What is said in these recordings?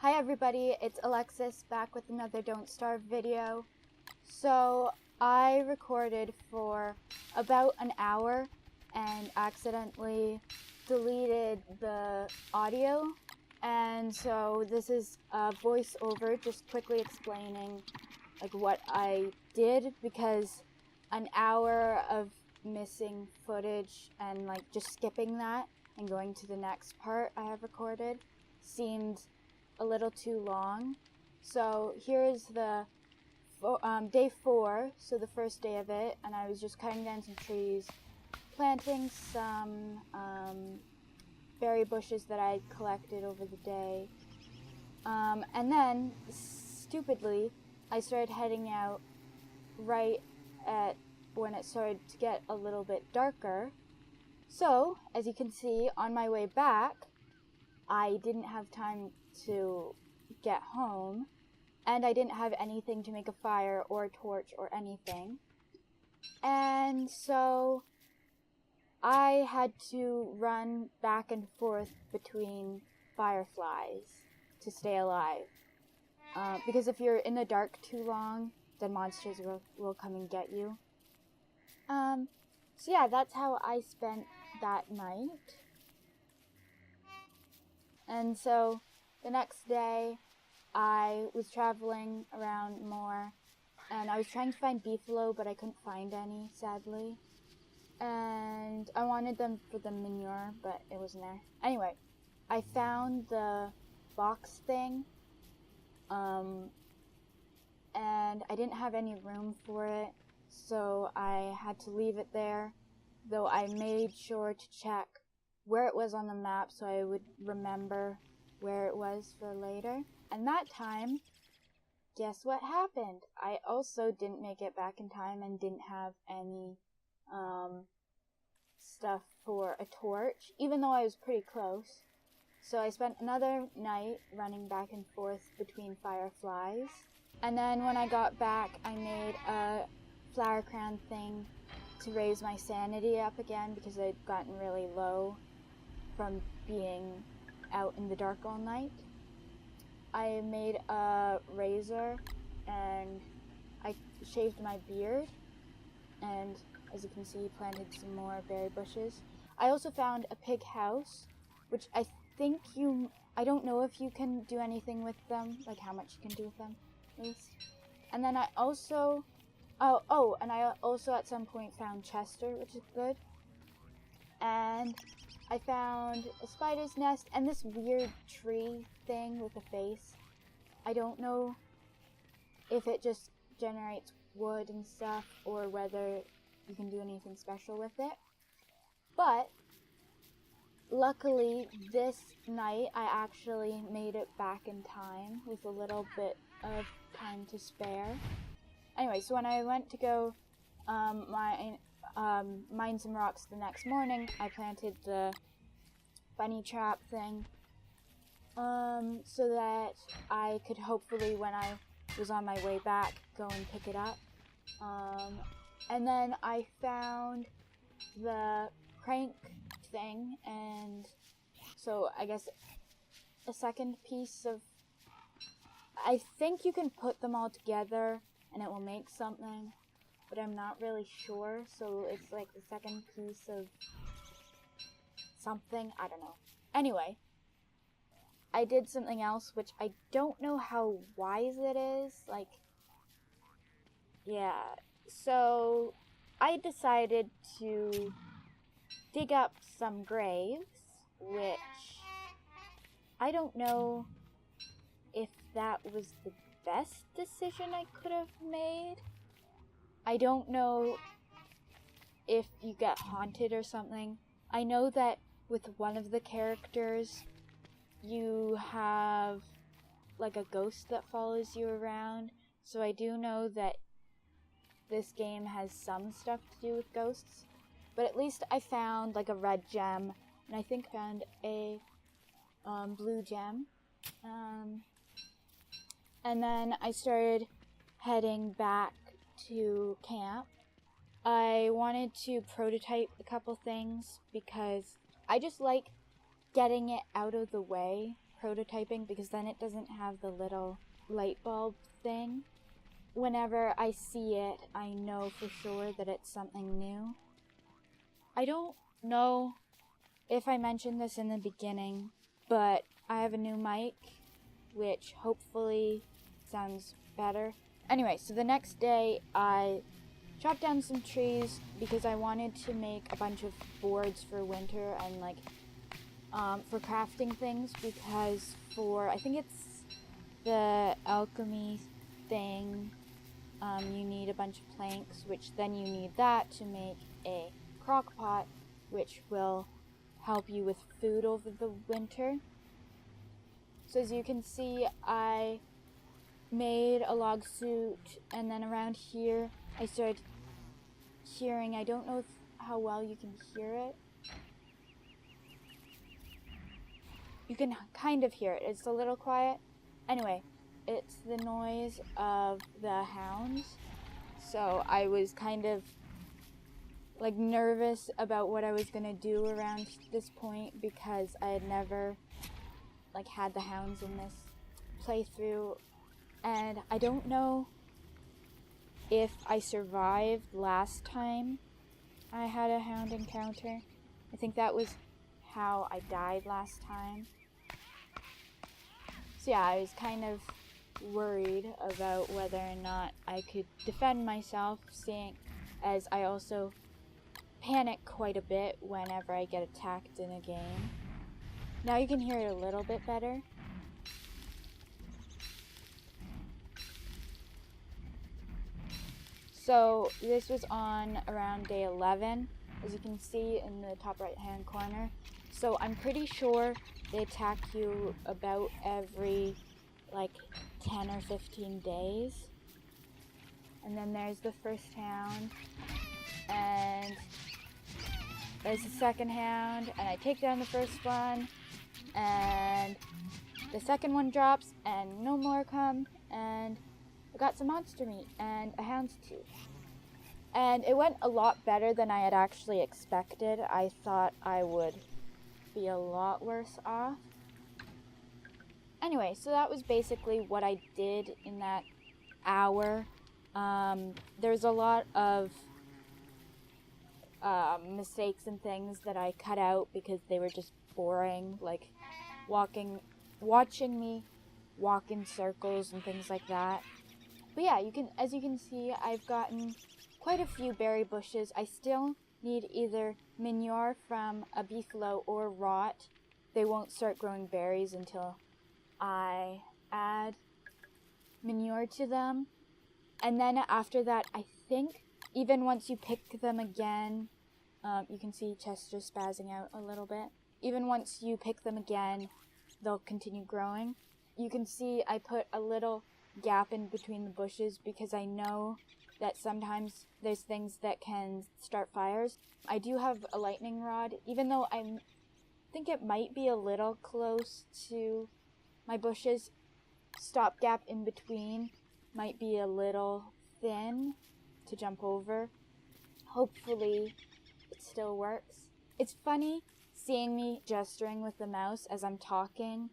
Hi everybody, it's Alexis back with another Don't Starve video. So I recorded for about an hour and accidentally deleted the audio, and so this is a voiceover just quickly explaining like what I did, because an hour of missing footage and like just skipping that and going to the next part I have recorded seemed a little too long. So here's the day 4, so the first day of it, and I was just cutting down some trees, planting some berry bushes that I collected over the day, and then stupidly I started heading out right at when it started to get a little bit darker. So as you can see, on my way back I didn't have time to get home, and I didn't have anything to make a fire or a torch or anything, and so I had to run back and forth between fireflies to stay alive, because if you're in the dark too long, the monsters will come and get you. So yeah, that's how I spent that night. And so the next day I was traveling around more, and I was trying to find beefalo, but I couldn't find any, sadly. And I wanted them for the manure, but it wasn't there. Anyway, I found the box thing, and I didn't have any room for it, so I had to leave it there, though I made sure to check where it was on the map so I would remember where it was for later. And that time, guess what happened? I also didn't make it back in time and didn't have any stuff for a torch, even though I was pretty close. So I spent another night running back and forth between fireflies. And then when I got back, I made a flower crown thing to raise my sanity up again, because I'd gotten really low from being out in the dark all night. I made a razor and I shaved my beard, and as you can see, planted some more berry bushes. I also found a pig house, which I don't know if you can do anything with them, like how much you can do with them, at least. And then I also, and I also at some point found Chester, which is good. And I found a spider's nest and this weird tree thing with a face. I don't know if it just generates wood and stuff, or whether you can do anything special with it. But luckily, this night I actually made it back in time with a little bit of time to spare. Anyway, so when I went to go mine some rocks the next morning, I planted the bunny trap thing, so that I could hopefully, when I was on my way back, go and pick it up. And then I found the crank thing, and so I guess a second piece of, I think you can put them all together and it will make something, but I'm not really sure, so it's like the second piece of something, I don't know. Anyway, I did something else, which I don't know how wise it is, like, yeah, so I decided to dig up some graves, which I don't know if that was the best decision I could have made. I don't know if you get haunted or something. I know that with one of the characters, you have like a ghost that follows you around. So I do know that this game has some stuff to do with ghosts. But at least I found like a red gem, and I think I found a blue gem. And then I started heading back to camp. I wanted to prototype a couple things because I just like getting it out of the way prototyping because then it doesn't have the little light bulb thing. Whenever I see it, I know for sure that it's something new. I don't know if I mentioned this in the beginning, but I have a new mic, which hopefully sounds better. Anyway, so the next day I chopped down some trees because I wanted to make a bunch of boards for winter and like for crafting things, because I think it's the alchemy thing, you need a bunch of planks, which then you need that to make a crock pot, which will help you with food over the winter. So as you can see, I made a log suit, and then around here I started hearing, I don't know how well you can hear it. You can kind of hear it, it's a little quiet. Anyway, it's the noise of the hounds. So I was kind of like nervous about what I was gonna do around this point because I had never like had the hounds in this playthrough, and I don't know if I survived last time I had a hound encounter. I think that was how I died last time. So yeah, I was kind of worried about whether or not I could defend myself, seeing as I also panic quite a bit whenever I get attacked in a game. Now you can hear it a little bit better. So this was on around day 11, as you can see in the top right hand corner. So I'm pretty sure they attack you about every like 10 or 15 days. And then there's the first hound, and there's the second hound, and I take down the first one, and the second one drops, and no more come, and I got some monster meat and a hound's tooth. And it went a lot better than I had actually expected. I thought I would be a lot worse off. Anyway, so that was basically what I did in that hour. There's a lot of mistakes and things that I cut out because they were just boring, like watching me walk in circles and things like that. But yeah, as you can see, I've gotten quite a few berry bushes. I still need either manure from a beefalo or rot. They won't start growing berries until I add manure to them. And then after that, I think even once you pick them again, you can see Chester spazzing out a little bit. Even once you pick them again, they'll continue growing. You can see I put a little gap in between the bushes because I know that sometimes there's things that can start fires. I do have a lightning rod, even though I think it might be a little close to my bushes. Stopgap in between might be a little thin to jump over. Hopefully it still works. It's funny seeing me gesturing with the mouse as I'm talking,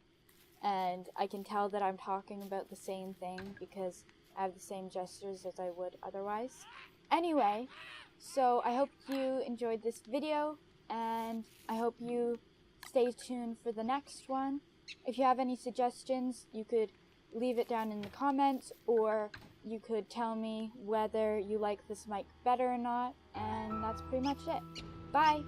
and I can tell that I'm talking about the same thing because I have the same gestures as I would otherwise. Anyway, so I hope you enjoyed this video, and I hope you stay tuned for the next one. If you have any suggestions, you could leave it down in the comments, or you could tell me whether you like this mic better or not, and that's pretty much it. Bye!